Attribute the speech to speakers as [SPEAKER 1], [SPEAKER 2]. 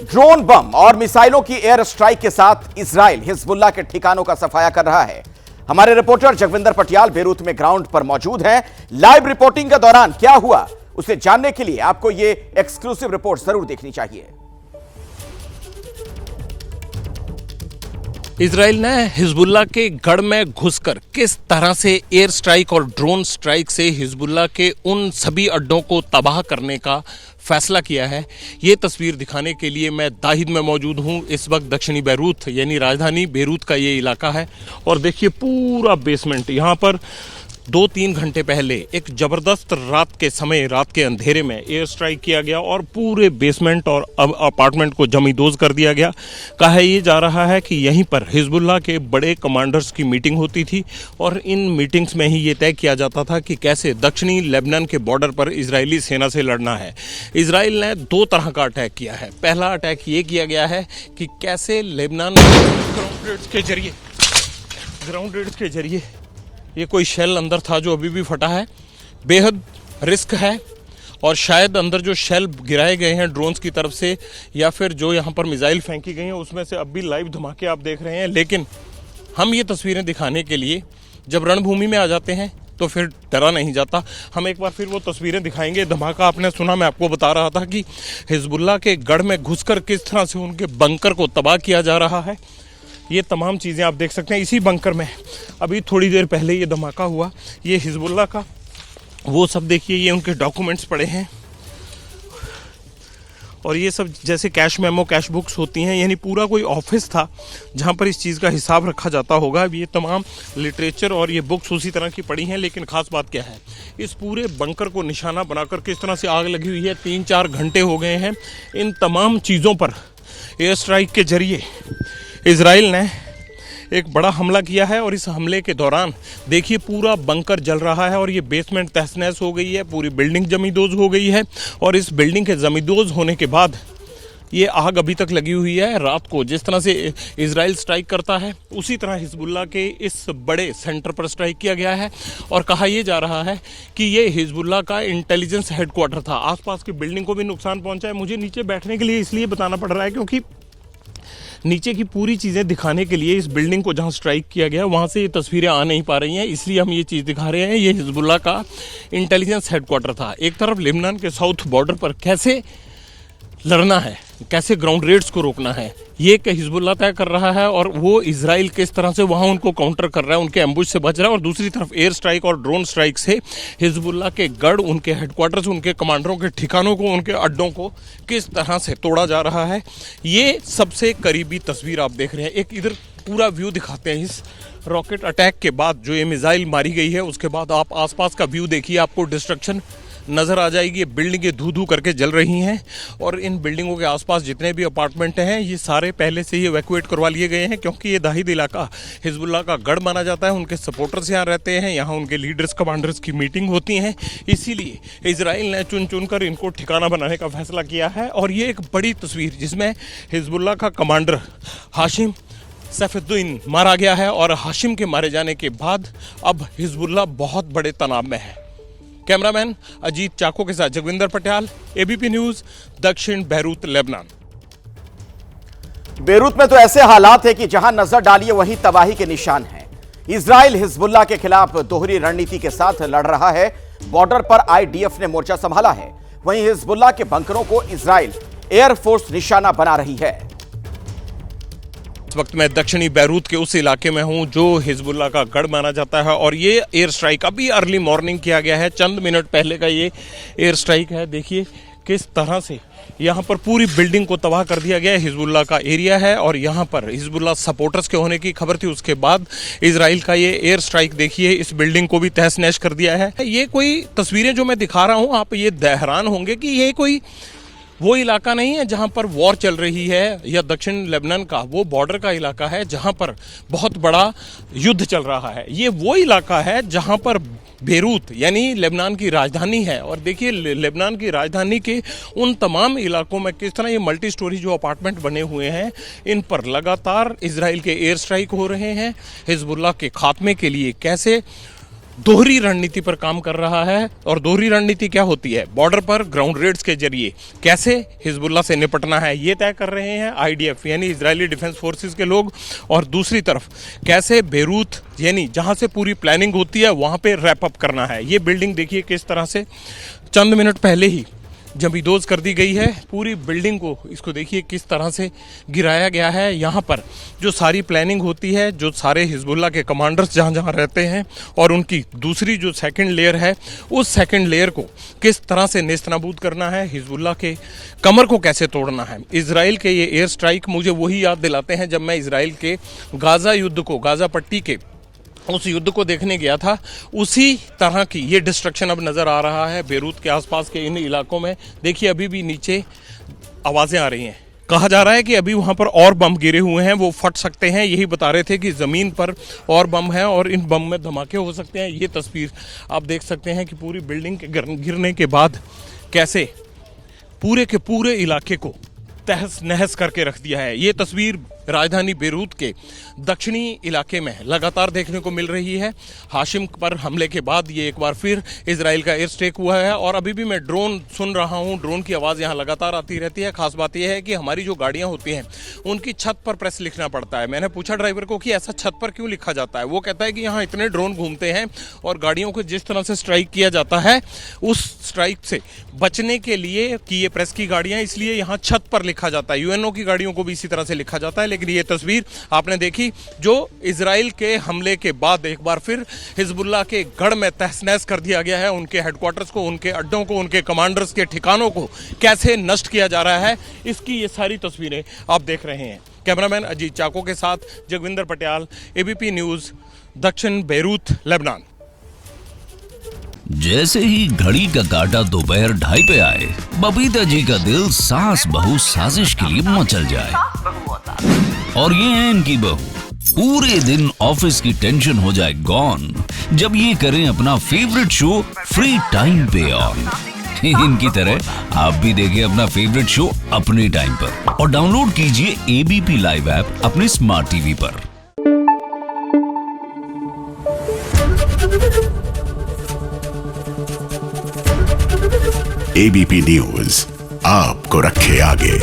[SPEAKER 1] Drone बम और मिसाइलों की एयर स्ट्राइक के साथ इजराइल हिजबुल्लाह के ठिकानों का सफाया कर रहा है। हमारे रिपोर्टर जगविंदर पटियाल बेरूत में ग्राउंड पर मौजूद हैं। लाइव रिपोर्टिंग के दौरान क्या हुआ उसे जानने के लिए आपको यह एक्सक्लूसिव रिपोर्ट जरूर देखनी चाहिए।
[SPEAKER 2] इजराइल ने हिजबुल्लाह के गढ़ में घुसकर किस तरह से एयर स्ट्राइक और ड्रोन स्ट्राइक से हिजबुल्लाह के उन सभी अड्डों को तबाह करने का फैसला किया है, ये तस्वीर दिखाने के लिए मैं दाहिद में मौजूद हूँ। इस वक्त दक्षिणी बेरूत यानी राजधानी बेरूत का ये इलाका है और देखिए पूरा बेसमेंट। यहाँ पर 2-3 घंटे पहले एक ज़बरदस्त रात के अंधेरे में एयर स्ट्राइक किया गया और पूरे बेसमेंट और अपार्टमेंट को जमींदोज कर दिया गया। कहा ये जा रहा है कि यहीं पर हिजबुल्लाह के बड़े कमांडर्स की मीटिंग होती थी और इन मीटिंग्स में ही ये तय किया जाता था कि कैसे दक्षिणी लेबनान के बॉर्डर पर इजरायली सेना से लड़ना है। इजराइल ने 2 तरह का अटैक किया है। पहला अटैक ये किया गया है कि कैसे लेबनान ग्राउंड रेड्स के जरिए ये कोई शेल अंदर था जो अभी भी फटा है, बेहद रिस्क है और शायद अंदर जो शेल गिराए गए हैं ड्रोन्स की तरफ से या फिर जो यहाँ पर मिसाइल फेंकी गई हैं उसमें से अब भी लाइव धमाके आप देख रहे हैं। लेकिन हम ये तस्वीरें दिखाने के लिए जब रणभूमि में आ जाते हैं तो फिर डरा नहीं जाता। हम एक बार फिर वो तस्वीरें दिखाएंगे। धमाका आपने सुना, मैं आपको बता रहा था कि हिजबुल्लाह के गढ़ में घुसकर किस तरह से उनके बंकर को तबाह किया जा रहा है। ये तमाम चीज़ें आप देख सकते हैं। इसी बंकर में अभी थोड़ी देर पहले ये धमाका हुआ। ये हिजबुल्लाह का वो सब देखिए, ये उनके डॉक्यूमेंट्स पड़े हैं और ये सब जैसे कैश मेमो कैश बुक्स होती हैं, यानी पूरा कोई ऑफिस था जहाँ पर इस चीज़ का हिसाब रखा जाता होगा। अब ये तमाम लिटरेचर और ये बुक्स उसी तरह की पड़ी हैं। लेकिन ख़ास बात क्या है, इस पूरे बंकर को निशाना बनाकर किस तरह से आग लगी हुई है। 3-4 घंटे हो गए हैं। इन तमाम चीज़ों पर एयर स्ट्राइक के जरिए इजराइल ने एक बड़ा हमला किया है और इस हमले के दौरान देखिए पूरा बंकर जल रहा है और ये बेसमेंट तहस नहस हो गई है, पूरी बिल्डिंग जमींदोज हो गई है। और इस बिल्डिंग के जमींदोज होने के बाद ये आग अभी तक लगी हुई है। रात को जिस तरह से इजराइल स्ट्राइक करता है उसी तरह हिजबुल्लाह के इस बड़े सेंटर पर स्ट्राइक किया गया है और कहा यह जा रहा है कि ये हिजबुल्लाह का इंटेलिजेंस हेडक्वार्टर था। आसपास की बिल्डिंग को भी नुकसान पहुंचा है। मुझे नीचे बैठने के लिए इसलिए बताना पड़ रहा है क्योंकि नीचे की पूरी चीज़ें दिखाने के लिए इस बिल्डिंग को जहां स्ट्राइक किया गया वहां से ये तस्वीरें आ नहीं पा रही हैं, इसलिए हम ये चीज़ दिखा रहे हैं। ये हिजबुल्लाह का इंटेलिजेंस हेडक्वार्टर था। एक तरफ लेबनान के साउथ बॉर्डर पर कैसे लड़ना है, कैसे ग्राउंड रेड्स को रोकना है, ये हिजबुल्लाह तय कर रहा है और वो इजराइल किस तरह से वहाँ उनको काउंटर कर रहा है, उनके एम्बुश से बच रहा है। और दूसरी तरफ एयर स्ट्राइक और ड्रोन स्ट्राइक से हिजबुल्लाह के गढ़, उनके हेडक्वार्टर्स, उनके कमांडरों के ठिकानों को, उनके अड्डों को किस तरह से तोड़ा जा रहा है। ये सबसे करीबी तस्वीर आप देख रहे हैं। एक इधर पूरा व्यू दिखाते हैं इस रॉकेट अटैक के बाद जो ये मिसाइल मारी गई है उसके बाद आप आसपास का व्यू देखिए, आपको डिस्ट्रक्शन नज़र आ जाएगी। ये बिल्डिंगें धू धू करके जल रही हैं और इन बिल्डिंगों के आसपास जितने भी अपार्टमेंट हैं ये सारे पहले से ही इवैक्यूएट करवा लिए गए हैं क्योंकि ये दाहिद इलाका हिजबुल्लाह का गढ़ माना जाता है। उनके सपोर्टर्स यहाँ रहते हैं, यहाँ उनके लीडर्स कमांडर्स की मीटिंग होती हैं। इसीलिए इजराइल ने चुन चुन कर इनको ठिकाना बनाने का फैसला किया है। और ये एक बड़ी तस्वीर जिसमें हिजबुल्लाह का कमांडर हाशिम सैफुद्दीन मारा गया है और हाशिम के मारे जाने के बाद अब हिजबुल्लाह बहुत बड़े तनाव में है। कैमरामैन अजीत चाको के साथ जगविंदर पटियाल, एबीपी न्यूज, दक्षिण बेरूत, लेबनान।
[SPEAKER 1] बेरूत में तो ऐसे हालात है कि जहां नजर डालिए वहीं तबाही के निशान हैं। इजराइल हिजबुल्लाह के खिलाफ दोहरी रणनीति के साथ लड़ रहा है। बॉर्डर पर आईडीएफ ने मोर्चा संभाला है, वहीं हिजबुल्लाह के बंकरों को इजराइल एयरफोर्स निशाना बना रही है।
[SPEAKER 2] इस वक्त मैं दक्षिणी बेरूत के उस इलाके में हूं जो हिजबुल्लाह का गढ़ माना जाता है और ये एयर स्ट्राइक अभी अर्ली मॉर्निंग किया गया है। चंद मिनट पहले का ये एयर स्ट्राइक है। देखिए किस तरह से यहाँ पर पूरी बिल्डिंग को तबाह कर दिया गया है। हिजबुल्लाह का एरिया है और यहाँ पर हिजबुल्लाह सपोर्टर्स के होने की खबर थी। उसके बाद इजराइल का ये एयर स्ट्राइक देखिए, इस बिल्डिंग को भी तहस नहस कर दिया है। ये कोई तस्वीरें जो मैं दिखा रहा हूँ आप ये हैरान होंगे कि ये कोई वो इलाका नहीं है जहां पर वॉर चल रही है या दक्षिण लेबनान का वो बॉर्डर का इलाका है जहां पर बहुत बड़ा युद्ध चल रहा है। ये वो इलाका है जहां पर बेरूत यानी लेबनान की राजधानी है। और देखिए लेबनान की राजधानी के उन तमाम इलाकों में किस तरह ये मल्टी स्टोरी जो अपार्टमेंट बने हुए हैं इन पर लगातार इजराइल के एयर स्ट्राइक हो रहे हैं। हिजबुल्लाह के खात्मे के लिए कैसे दोहरी रणनीति पर काम कर रहा है। और दोहरी रणनीति क्या होती है? बॉर्डर पर ग्राउंड रेड्स के जरिए कैसे हिजबुल्लाह से निपटना है ये तय कर रहे हैं आईडीएफ यानी इजरायली डिफेंस फोर्सेस के लोग, और दूसरी तरफ कैसे बेरूत यानी जहां से पूरी प्लानिंग होती है वहां पे रैप अप करना है। ये बिल्डिंग देखिए किस तरह से चंद मिनट पहले ही जमींदोज कर दी गई है। पूरी बिल्डिंग को इसको देखिए किस तरह से गिराया गया है। यहाँ पर जो सारी प्लानिंग होती है, जो सारे हिजबुल्लाह के कमांडर्स जहाँ जहाँ रहते हैं, और उनकी दूसरी जो सेकंड लेयर है, उस सेकंड लेयर को किस तरह से नेस्तनाबूद करना है, हिजबुल्लाह के कमर को कैसे तोड़ना है। इजराइल के ये एयर स्ट्राइक मुझे वही याद दिलाते हैं जब मैं इजराइल के गाज़ा युद्ध को, गाज़ा पट्टी के उस युद्ध को देखने गया था। उसी तरह की ये डिस्ट्रक्शन अब नज़र आ रहा है बेरूत के आसपास के इन इलाकों में। देखिए अभी भी नीचे आवाज़ें आ रही हैं। कहा जा रहा है कि अभी वहाँ पर और बम गिरे हुए हैं, वो फट सकते हैं। यही बता रहे थे कि ज़मीन पर और बम है और इन बम में धमाके हो सकते हैं। ये तस्वीर आप देख सकते हैं कि पूरी बिल्डिंग के गिरने के बाद कैसे पूरे के पूरे इलाके को तहस नहस करके रख दिया है। ये तस्वीर राजधानी बेरूत के दक्षिणी इलाके में लगातार देखने को मिल रही है। हाशिम पर हमले के बाद ये एक बार फिर इजराइल का एयर स्ट्राइक हुआ है और अभी भी मैं ड्रोन सुन रहा हूँ। ड्रोन की आवाज़ यहाँ लगातार आती रहती है। खास बात यह है कि हमारी जो गाड़ियाँ होती हैं उनकी छत पर प्रेस लिखना पड़ता है। मैंने पूछा ड्राइवर को कि ऐसा छत पर क्यों लिखा जाता है। वो कहता है कि यहाँ इतने ड्रोन घूमते हैं और गाड़ियों को जिस तरह से स्ट्राइक किया जाता है उस स्ट्राइक से बचने के लिए कि ये प्रेस की गाड़ियाँ, इसलिए यहाँ छत पर लिखा जाता है। यूएनओ की गाड़ियों को भी इसी तरह से लिखा जाता है। लेकिन ये तस्वीर आपने देखी जो इजराइल के हमले के बाद एक बार फिर हिजबुल्लाह के गढ़ में तहस-नहस कर दिया गया है। उनके हेडक्वार्टर्स को, उनके अड्डों को, उनके कमांडर्स के ठिकानों को कैसे नष्ट किया जा रहा है, इसकी ये सारी तस्वीरें आप देख रहे हैं। कैमरामैन अजीत चाको के साथ जगविंदर पटियाल, एबीपी न्यूज, दक्षिण बेरूत, लेबनान।
[SPEAKER 3] जैसे ही घड़ी का काटा दोपहर 2:30 पे आए, बबीता जी का दिल सास बहू साजिश के लिए मचल जाए। और ये है इनकी बहू, पूरे दिन ऑफिस की टेंशन हो जाए गॉन जब ये करें अपना फेवरेट शो फ्री टाइम पे ऑन। इनकी तरह आप भी देखिए अपना फेवरेट शो अपने टाइम पर और डाउनलोड कीजिए एबीपी लाइव ऐप अपने स्मार्ट टीवी पर।
[SPEAKER 4] एबीपी न्यूज आपको रखे आगे।